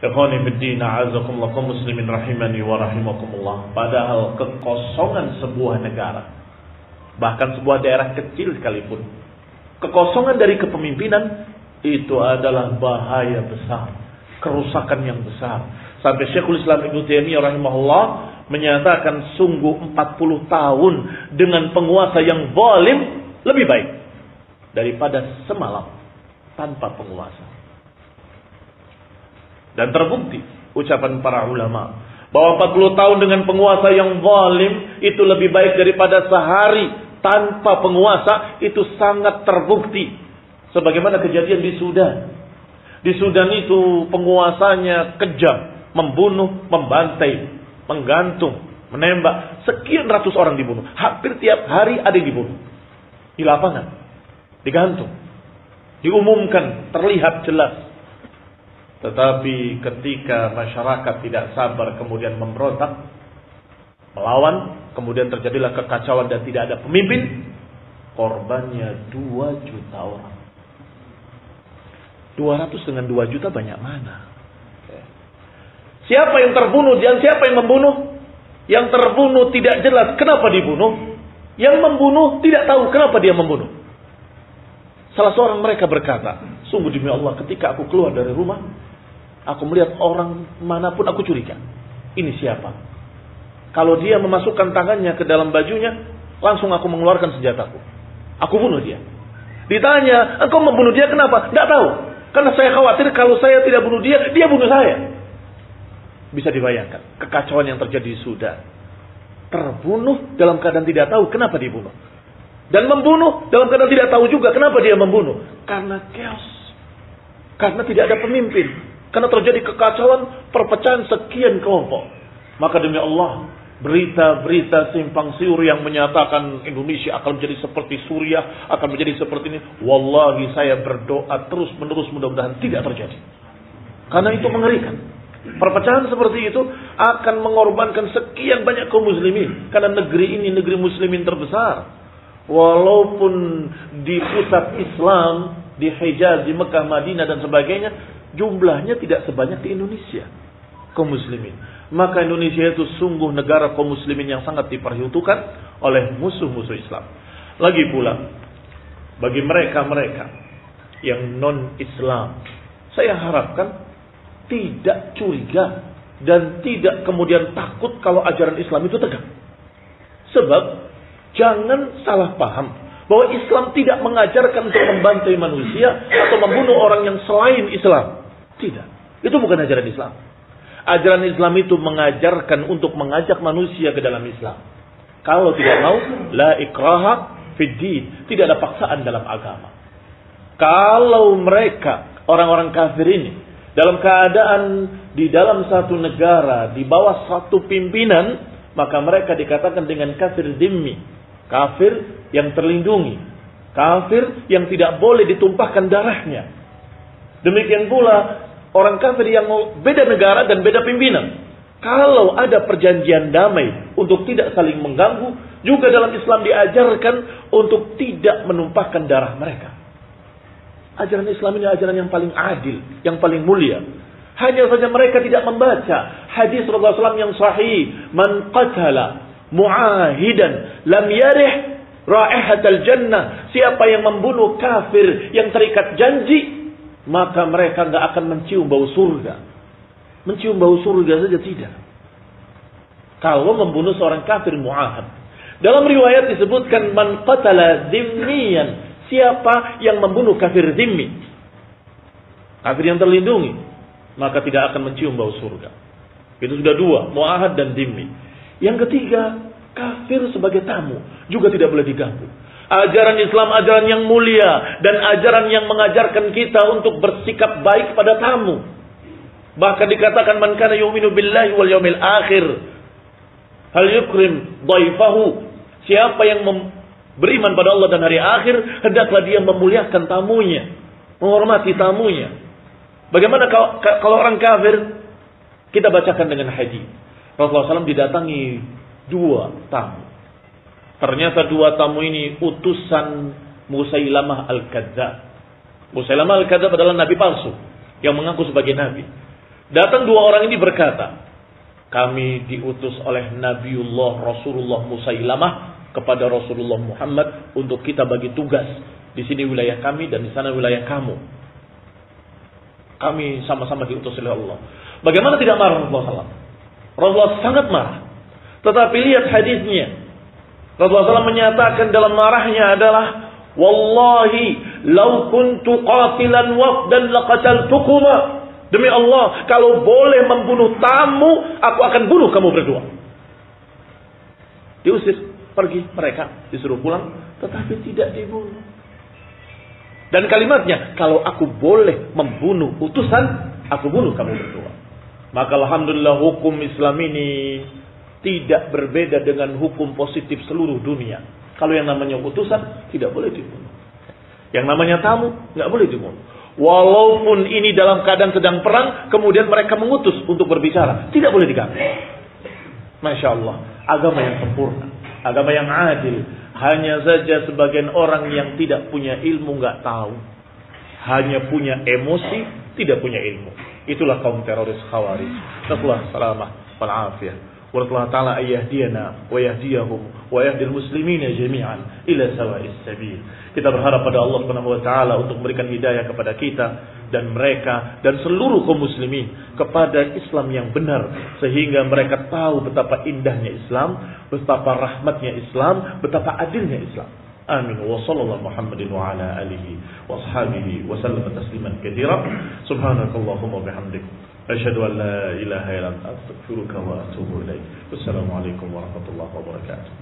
Ikhwani fiddin, a'azakumullah, kaum muslimin rahimani wa rahimakumullah. Padahal kekosongan sebuah negara, bahkan sebuah daerah kecil sekalipun, kekosongan dari kepemimpinan itu adalah bahaya besar, kerusakan yang besar. Sampai Syekhul Islam Ibnu Taimiyah rahimahullah menyatakan sungguh 40 tahun dengan penguasa yang zalim lebih baik daripada semalam tanpa penguasa. Dan terbukti ucapan para ulama bahwa 40 tahun dengan penguasa yang zalim itu lebih baik daripada sehari tanpa penguasa. Itu sangat terbukti. Sebagaimana kejadian di Sudan. Di Sudan itu penguasanya kejam, membunuh, membantai, menggantung, menembak. Sekian ratus orang dibunuh. Hampir tiap hari ada yang dibunuh. Di lapangan, digantung, diumumkan, terlihat jelas. Tetapi ketika masyarakat tidak sabar kemudian memberontak, melawan, kemudian terjadilah kekacauan dan tidak ada pemimpin, korbannya 2 juta orang. 200 dengan 2 juta banyak mana? Siapa yang terbunuh dan siapa yang membunuh? Yang terbunuh tidak jelas kenapa dibunuh. Yang membunuh tidak tahu kenapa dia membunuh. Salah seorang mereka berkata, sungguh demi Allah, ketika aku keluar dari rumah, aku melihat orang manapun aku curiga. Ini siapa? Kalau dia memasukkan tangannya ke dalam bajunya, langsung aku mengeluarkan senjataku. Aku bunuh dia. Ditanya, engkau membunuh dia kenapa? Tidak tahu. Karena saya khawatir kalau saya tidak bunuh dia, dia bunuh saya. Bisa dibayangkan kekacauan yang terjadi di Sudan. Terbunuh dalam keadaan tidak tahu kenapa dibunuh. Dan membunuh dalam keadaan tidak tahu juga kenapa dia membunuh. Karena chaos. Karena tidak ada pemimpin. Karena terjadi kekacauan, perpecahan sekian kelompok. Maka demi Allah, berita-berita simpang siur yang menyatakan Indonesia akan menjadi seperti Suriah, akan menjadi seperti ini. Wallahi saya berdoa terus-menerus mudah-mudahan tidak terjadi. Karena itu mengerikan. Perpecahan seperti itu akan mengorbankan sekian banyak kaum muslimin. Karena negeri ini negeri muslimin terbesar. Walaupun di pusat Islam, di Hijaz, di Mekah, Madinah dan sebagainya, jumlahnya tidak sebanyak di Indonesia kaum muslimin. Maka Indonesia itu sungguh negara kaum muslimin yang sangat diperhitungkan oleh musuh-musuh Islam. Lagi pula bagi mereka-mereka yang non-Islam, saya harapkan tidak curiga dan tidak kemudian takut kalau ajaran Islam itu tegak. Sebab jangan salah paham bahwa Islam tidak mengajarkan untuk membantai manusia atau membunuh orang yang selain Islam. Tidak. Itu bukan ajaran Islam. Ajaran Islam itu mengajarkan untuk mengajak manusia ke dalam Islam. Kalau tidak mau, la ikraha fid din. Tidak ada paksaan dalam agama. Kalau mereka, orang-orang kafir ini, dalam keadaan di dalam satu negara, di bawah satu pimpinan, maka mereka dikatakan dengan kafir dhimmi. Kafir yang terlindungi. Kafir yang tidak boleh ditumpahkan darahnya. Demikian pula orang kafir yang beda negara dan beda pimpinan. Kalau ada perjanjian damai untuk tidak saling mengganggu, juga dalam Islam diajarkan untuk tidak menumpahkan darah mereka. Ajaran Islam ini ajaran yang paling adil, yang paling mulia. Hanya saja mereka tidak membaca hadis Rasulullah SAW yang sahih. Man qatala mu'ahidan lam yarih raihatal jannah. Siapa yang membunuh kafir yang terikat janji, maka mereka enggak akan mencium bau surga. Mencium bau surga saja tidak. Kalau membunuh seorang kafir mu'ahad. Dalam riwayat disebutkan man qatala dhimmiyan. Siapa yang membunuh kafir dhimmi, kafir yang terlindungi, maka tidak akan mencium bau surga. Itu sudah 2, mu'ahad dan dhimmi. Yang ketiga, kafir sebagai tamu juga tidak boleh diganggu. Ajaran Islam ajaran yang mulia dan ajaran yang mengajarkan kita untuk bersikap baik pada tamu. Bahkan dikatakan man kana yu'minu billahi wal yaumil akhir hal yukrim dhaifahu. Siapa yang beriman pada Allah dan hari akhir, hendaklah dia memuliakan tamunya, menghormati tamunya. Bagaimana kalau orang kafir? Kita bacakan dengan hadis. Rasulullah SAW didatangi 2 tamu. Ternyata 2 tamu ini utusan Musailamah Al-Kadzdzab. Musailamah Al-Kadzdzab adalah nabi palsu yang mengaku sebagai nabi. Datang dua orang ini berkata, kami diutus oleh Nabiullah Rasulullah Musailamah kepada Rasulullah Muhammad untuk kita bagi tugas. Di sini wilayah kami dan di sana wilayah kamu. Kami sama-sama diutus oleh Allah. Bagaimana tidak marah Rasulullah SAW? Rasulullah sangat marah. Tetapi lihat hadisnya. Rasulullah SAW menyatakan dalam marahnya adalah, Wallahi, lau kuntu qatilan wafdan laqataltukuma. Demi Allah, kalau boleh membunuh tamu, aku akan bunuh kamu berdua. Diusir, pergi mereka, disuruh pulang, tetapi tidak dibunuh. Dan kalimatnya, kalau aku boleh membunuh utusan, aku bunuh kamu berdua. Maka alhamdulillah hukum Islam ini tidak berbeda dengan hukum positif seluruh dunia. Kalau yang namanya utusan, tidak boleh dibunuh. Yang namanya tamu, nggak boleh dibunuh. Walaupun ini dalam keadaan sedang perang, kemudian mereka mengutus untuk berbicara, tidak boleh diganggu. Masya Allah, agama yang sempurna, agama yang adil. Hanya saja sebagian orang yang tidak punya ilmu nggak tahu, hanya punya emosi, tidak punya ilmu. Itulah kaum teroris Khawarij. Nasallahu salamah wal afiyah. Wa Allah ta'ala ayyahdiyana wa yahdiyahum wa yahdil muslimina jami'an ila sawa'is sabil. Kita berharap pada Allah Subhanahu wa taala untuk memberikan hidayah kepada kita dan mereka dan seluruh kaum muslimin kepada Islam yang benar, sehingga mereka tahu betapa indahnya Islam, betapa rahmatnya Islam, betapa adilnya Islam. Amin. Wa sallallahu Muhammadin wa ala alihi wa ashabihi wa sallam tasliman katsira. Subhanakallahumma wa bihamdik, asyhadu an la ilaha illa anta, astaghfiruka wa atubu ilaik. Wassalamu alaikum warahmatullahi wabarakatuh.